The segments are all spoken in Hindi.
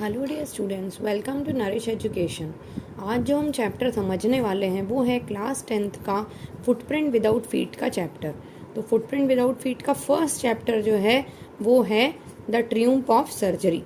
Hello dear students, welcome to Nourish education. आज जो हम चैप्टर समझने वाले हैं वो है क्लास 10th का फुटप्रिंट विदाउट फीट का चैप्टर। तो फुटप्रिंट विदाउट फीट का फर्स्ट चैप्टर जो है वो है the Triumph of surgery.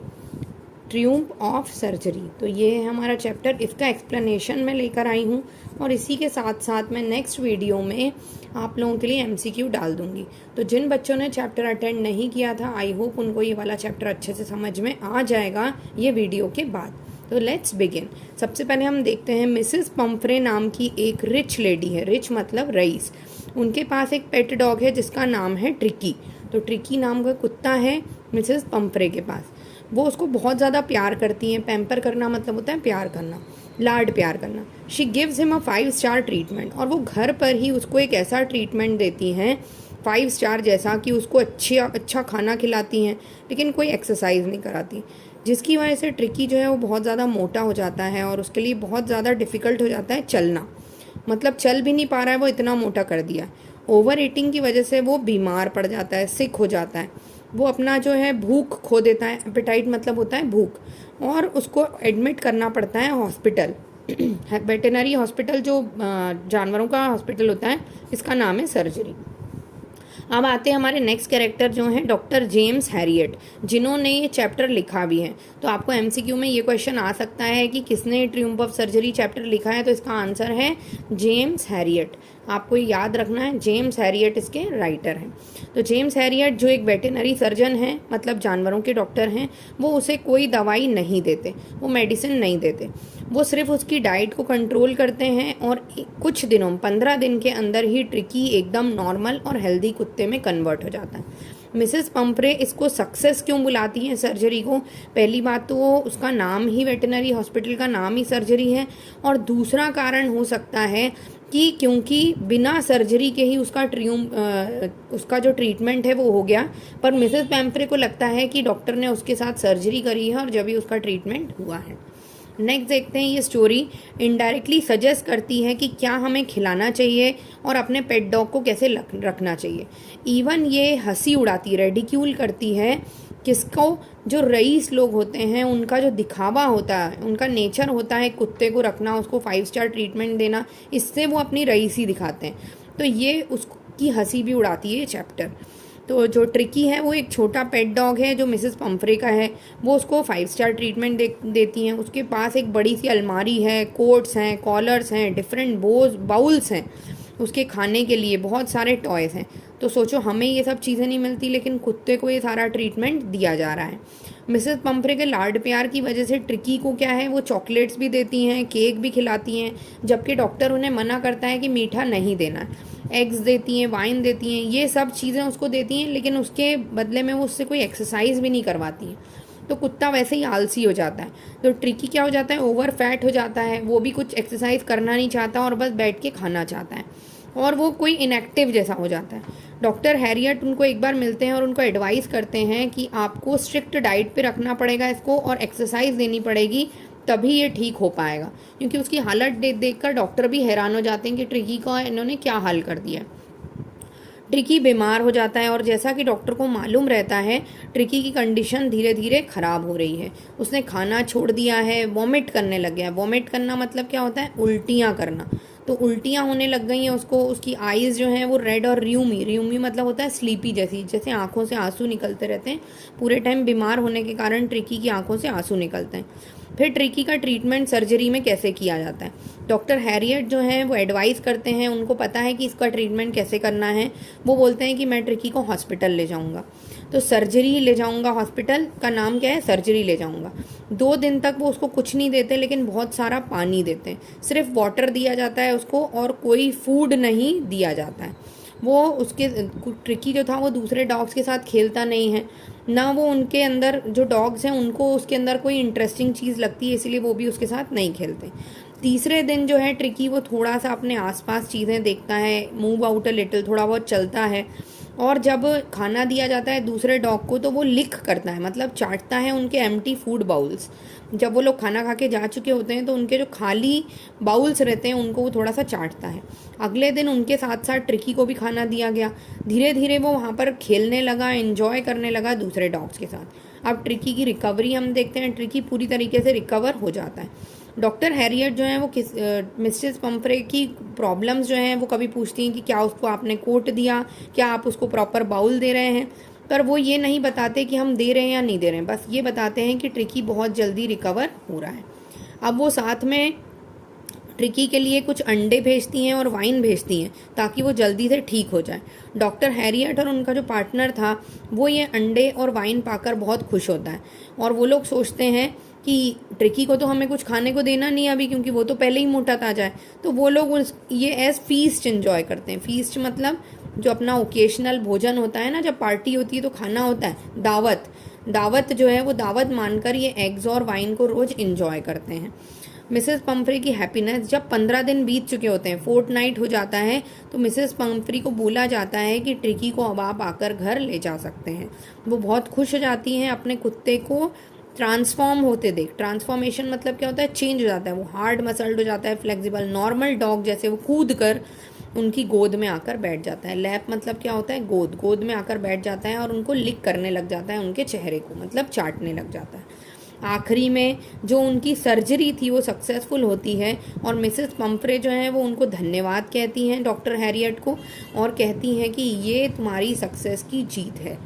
Triumph of surgery, तो ये है हमारा चैप्टर। इसका एक्सप्लेनेशन मैं लेकर आई हूँ और इसी के साथ साथ मैं नेक्स्ट वीडियो में आप लोगों के लिए एमसीक्यू डाल दूँगी। तो जिन बच्चों ने चैप्टर अटेंड नहीं किया था, आई होप उनको ये वाला चैप्टर अच्छे से समझ में आ जाएगा ये वीडियो के बाद। तो लेट्स बिगिन। सबसे पहले हम देखते हैं, मिसेस पंफ्रे नाम की एक रिच लेडी है। रिच मतलब रईस। उनके पास एक पेट डॉग है जिसका नाम है ट्रिकी। तो ट्रिकी नाम का कुत्ता है मिसेस पंफ्रे के पास। वो उसको बहुत ज़्यादा प्यार करती हैं। पैम्पर करना मतलब होता है प्यार करना, लाड प्यार करना। She gives him a 5 star treatment, और वो घर पर ही उसको एक ऐसा ट्रीटमेंट देती हैं 5 स्टार जैसा, कि उसको अच्छा खाना खिलाती हैं लेकिन कोई एक्सरसाइज नहीं कराती, जिसकी वजह से ट्रिकी जो है वो बहुत ज़्यादा मोटा हो जाता है और उसके लिए बहुत ज़्यादा डिफ़िकल्ट हो जाता है चलना। मतलब चल भी नहीं पा रहा है, वो इतना मोटा कर दिया। ओवर ईटिंग की वजह से वो बीमार पड़ जाता है, सिक हो जाता है। वो अपना जो है भूख खो देता है। एपेटाइट मतलब होता है भूख, और उसको एडमिट करना पड़ता है हॉस्पिटल। वेटेनरी हॉस्पिटल, जो जानवरों का हॉस्पिटल होता है, इसका नाम है सर्जरी। अब आते हैं हमारे नेक्स्ट कैरेक्टर जो हैं डॉक्टर जेम्स हैरियट, जिन्होंने ये चैप्टर लिखा भी है। तो आपको एमसीक्यू में ये क्वेश्चन आ सकता है कि किसने ट्रियम्फ ऑफ सर्जरी चैप्टर लिखा है, तो इसका आंसर है जेम्स हैरियट। आपको याद रखना है, जेम्स हैरियट इसके राइटर हैं। तो जेम्स हैरियट जो एक वेटेनरी सर्जन हैं, मतलब जानवरों के डॉक्टर हैं, वो उसे कोई दवाई नहीं देते, वो मेडिसिन नहीं देते। वो सिर्फ उसकी डाइट को कंट्रोल करते हैं और कुछ दिनों 15 दिन के अंदर ही ट्रिकी एकदम नॉर्मल और हेल्दी कुत्ते में कन्वर्ट हो जाता है। मिसेस पंफ्रे इसको सक्सेस क्यों बुलाती हैं सर्जरी को? पहली बात तो वो उसका नाम ही, वेटेनरी हॉस्पिटल का नाम ही सर्जरी है, और दूसरा कारण हो सकता है कि क्योंकि बिना सर्जरी के ही उसका जो ट्रीटमेंट है वो हो गया, पर मिसेस पंफ्रे को लगता है कि डॉक्टर ने उसके साथ सर्जरी करी है और जब ही उसका ट्रीटमेंट हुआ है। नेक्स्ट देखते हैं, ये स्टोरी इनडायरेक्टली सजेस्ट करती है कि क्या हमें खिलाना चाहिए और अपने पेट डॉग को कैसे रखना चाहिए। इवन ये हंसी उड़ाती, रेडिक्यूल करती है किसको? जो रईस लोग होते हैं, उनका जो दिखावा होता है, उनका नेचर होता है कुत्ते को रखना, उसको 5 स्टार ट्रीटमेंट देना, इससे वो अपनी रईसी दिखाते हैं। तो ये उसकी हंसी भी उड़ाती है ये चैप्टर। तो जो ट्रिकी है वो एक छोटा पेट डॉग है जो मिसेस पंफ्रे का है। वो उसको 5 स्टार ट्रीटमेंट देती हैं। उसके पास एक बड़ी सी अलमारी है, कोट्स हैं, कॉलर्स हैं, डिफरेंट बाउल्स हैं, उसके खाने के लिए बहुत सारे टॉयज़ हैं। तो सोचो, हमें ये सब चीज़ें नहीं मिलती लेकिन कुत्ते को ये सारा ट्रीटमेंट दिया जा रहा है। मिसेस पंफ्रे के लाड प्यार की वजह से ट्रिकी को क्या है, वो चॉकलेट्स भी देती हैं, केक भी खिलाती हैं, जबकि डॉक्टर उन्हें मना करता है कि मीठा नहीं देना है। एग्स देती हैं, वाइन देती हैं, ये सब चीज़ें उसको देती हैं, लेकिन उसके बदले में वो उससे कोई एक्सरसाइज भी नहीं करवाती हैं। तो कुत्ता वैसे ही आलसी हो जाता है। तो ट्रिकी क्या हो जाता है, ओवर फैट हो जाता है। वो भी कुछ एक्सरसाइज करना नहीं चाहता और बस बैठ के खाना चाहता है, और वो कोई इनएक्टिव जैसा हो जाता है। डॉक्टर हैरियट उनको एक बार मिलते हैं और उनको एडवाइस करते हैं कि आपको स्ट्रिक्ट डाइट पे रखना पड़ेगा इसको, और एक्सरसाइज देनी पड़ेगी, तभी ये ठीक हो पाएगा। क्योंकि उसकी हालत देख कर डॉक्टर भी हैरान हो जाते हैं कि ट्रिकी का इन्होंने क्या हाल कर दिया। ट्रिकी बीमार हो जाता है, और जैसा कि डॉक्टर को मालूम रहता है, ट्रिकी की कंडीशन धीरे धीरे ख़राब हो रही है। उसने खाना छोड़ दिया है, वॉमिट करने लग गया है। वॉमिट करना मतलब क्या होता है, उल्टियाँ करना। तो उल्टियाँ होने लग गई हैं उसको। उसकी आईज़ जो हैं वो रेड और र्यूमी मतलब होता है स्लीपी जैसी, जैसे आँखों से आंसू निकलते रहते हैं। पूरे टाइम बीमार होने के कारण ट्रिकी की आँखों से आंसू निकलते हैं। फिर ट्रिकी का ट्रीटमेंट सर्जरी में कैसे किया जाता है? डॉक्टर हैरियट जो हैं वो एडवाइस करते हैं, उनको पता है कि इसका ट्रीटमेंट कैसे करना है। वो बोलते हैं कि मैं ट्रिकी को हॉस्पिटल ले जाऊंगा। तो सर्जरी ले जाऊंगा, हॉस्पिटल का नाम क्या है, सर्जरी ले जाऊंगा। 2 दिन तक वो उसको कुछ नहीं देते, लेकिन बहुत सारा पानी देते हैं। सिर्फ वाटर दिया जाता है उसको, और कोई फूड नहीं दिया जाता है। वो उसके ट्रिकी जो था वो दूसरे डॉग्स के साथ खेलता नहीं है, ना वो उनके अंदर जो डॉग्स हैं उनको उसके अंदर कोई इंटरेस्टिंग चीज़ लगती है, इसलिए वो भी उसके साथ नहीं खेलते। तीसरे दिन जो है ट्रिकी वो थोड़ा सा अपने आसपास चीज़ें देखता है, मूव आउट अ लिटिल, थोड़ा बहुत चलता है, और जब खाना दिया जाता है दूसरे डॉग को तो वो लिक करता है, मतलब चाटता है उनके एम्प्टी फूड बाउल्स। जब वो लोग खाना खा के जा चुके होते हैं तो उनके जो खाली बाउल्स रहते हैं उनको वो थोड़ा सा चाटता है। अगले दिन उनके साथ साथ ट्रिकी को भी खाना दिया गया। धीरे धीरे वो वहाँ पर खेलने लगा, एंजॉय करने लगा दूसरे डॉग्स के साथ। अब ट्रिकी की रिकवरी हम देखते हैं। ट्रिकी पूरी तरीके से रिकवर हो जाता है। डॉक्टर हैरियट जो है वो मिसेस पंफ्रे की प्रॉब्लम्स जो हैं वो कभी पूछती हैं कि क्या उसको आपने कोट दिया, क्या आप उसको प्रॉपर बाउल दे रहे हैं, पर वो ये नहीं बताते कि हम दे रहे हैं या नहीं दे रहे हैं, बस ये बताते हैं कि ट्रिकी बहुत जल्दी रिकवर हो रहा है। अब वो साथ में ट्रिकी के लिए कुछ अंडे भेजती हैं और वाइन भेजती हैं ताकि वो जल्दी से ठीक हो जाए। डॉक्टर हैरियट और उनका जो पार्टनर था वो ये अंडे और वाइन पाकर बहुत खुश होता है, और वो लोग सोचते हैं कि ट्रिकी को तो हमें कुछ खाने को देना नहीं अभी, क्योंकि वो तो पहले ही मोटा ताजा है, तो वो लोग ये एज फीस्ट एंजॉय करते हैं। फीस्ट मतलब जो अपना ओकेशनल भोजन होता है ना, जब पार्टी होती है तो खाना होता है, दावत जो है वो दावत मानकर ये एग्स और वाइन को रोज एंजॉय करते हैं। मिसेस पंफ्रे की हैप्पीनेस, जब 15 दिन बीत चुके होते हैं, फोर्टनाइट हो जाता है, तो मिसेस पंफ्री को बोला जाता है कि ट्रिकी को अब आप आकर घर ले जा सकते हैं। वो बहुत खुश हो जाती हैं अपने कुत्ते को ट्रांसफॉर्म होते देख। ट्रांसफॉर्मेशन मतलब क्या होता है, चेंज हो जाता है, वो हार्ड मसल्ड हो जाता है, फ्लेक्सिबल नॉर्मल डॉग जैसे वो कूद कर उनकी गोद में आकर बैठ जाता है। लैप मतलब क्या होता है, गोद में आकर बैठ जाता है और उनको लिक करने लग जाता है, उनके चेहरे को मतलब चाटने लग जाता है। आखिरी में जो उनकी सर्जरी थी वो सक्सेसफुल होती है, और मिसेस पंफ्रे जो है वो उनको धन्यवाद कहती हैं डॉक्टर हैरियट को, और कहती हैं कि ये तुम्हारी सक्सेस की जीत है,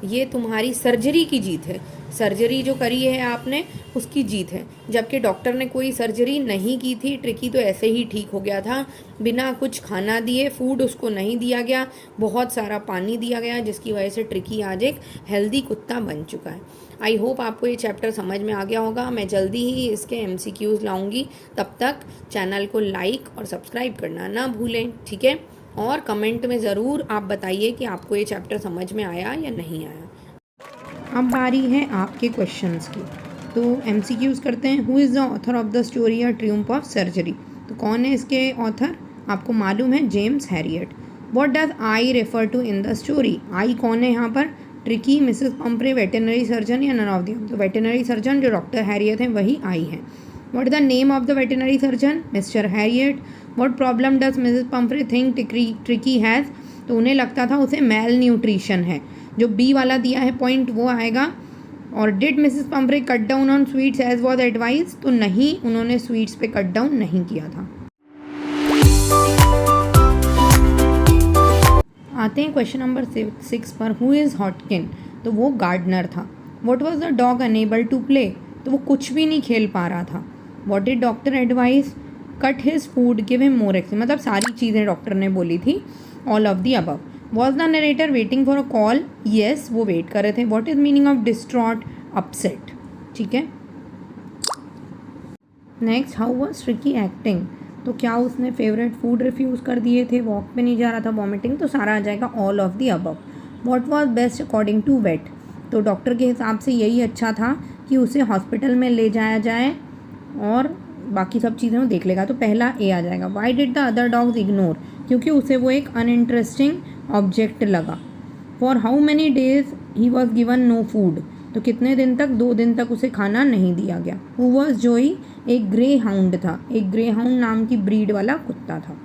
ये तुम्हारी सर्जरी की जीत है, सर्जरी जो करी है आपने उसकी जीत है। जबकि डॉक्टर ने कोई सर्जरी नहीं की थी, ट्रिकी तो ऐसे ही ठीक हो गया था, बिना कुछ खाना दिए, फूड उसको नहीं दिया गया, बहुत सारा पानी दिया गया, जिसकी वजह से ट्रिकी आज एक हेल्दी कुत्ता बन चुका है। आई होप आपको ये चैप्टर समझ में आ गया होगा। मैं जल्दी ही इसके MCQs लाऊंगी, तब तक चैनल को लाइक और सब्सक्राइब करना ना भूलें, ठीक है। और कमेंट में ज़रूर आप बताइए कि आपको ये चैप्टर समझ में आया या नहीं आया। अब बारी है आपके क्वेश्चंस की, तो MCQs करते हैं। Who is the author of the story a triumph of surgery, तो कौन है इसके ऑथर, आपको मालूम है, James Herriot. What does I refer to in the story, I कौन है यहाँ पर, tricky, Mrs Pumphrey, veterinary surgeon या नन ऑफ द, तो वेटरनरी सर्जन जो डॉक्टर हैरियट हैं वही आई हैं। What is the name of the veterinary surgeon, Mr Herriot. What problem does Mrs Pomfrey think tricky has, तो उन्हें लगता था उसे मेल न्यूट्रिशन है, जो बी वाला दिया है पॉइंट वो आएगा। और did Mrs Pumphrey cut down on sweets as was advise, तो नहीं, उन्होंने स्वीट्स पे कट डाउन नहीं किया था। आते हैं क्वेश्चन नंबर 6 पर। हु इज़ हॉटकिन, तो वो गार्डनर था। What was the dog unable to play, तो वो कुछ भी नहीं खेल पा रहा था। What did doctor advice, cut his food, give him more ex, मतलब सारी चीज़ें डॉक्टर ने बोली थी, all of the above. Was the narrator waiting for a call, yes, वो वेट कर रहे थे। What is meaning of distraught, upset, ठीक है। Next, how was tricky acting, तो क्या उसने फेवरेट फूड रिफ्यूज़ कर दिए थे, वॉक पे नहीं जा रहा था, वॉमिटिंग, तो सारा आ जाएगा all of the above. What was best according to vet, तो डॉक्टर के हिसाब से यही अच्छा था कि उसे हॉस्पिटल में ले जाया जाए और बाकी सब चीज़ें वो देख लेगा, तो पहला ए आ जाएगा। Why did the other dogs ignore, क्योंकि उसे वो एक अनइंटरेस्टिंग ऑब्जेक्ट लगा। For how many days he was given no food, तो कितने दिन तक, 2 दिन तक उसे खाना नहीं दिया गया। हु वॉज जोई, एक ग्रे हाउंड था, एक ग्रे हाउंड नाम की ब्रीड वाला कुत्ता था।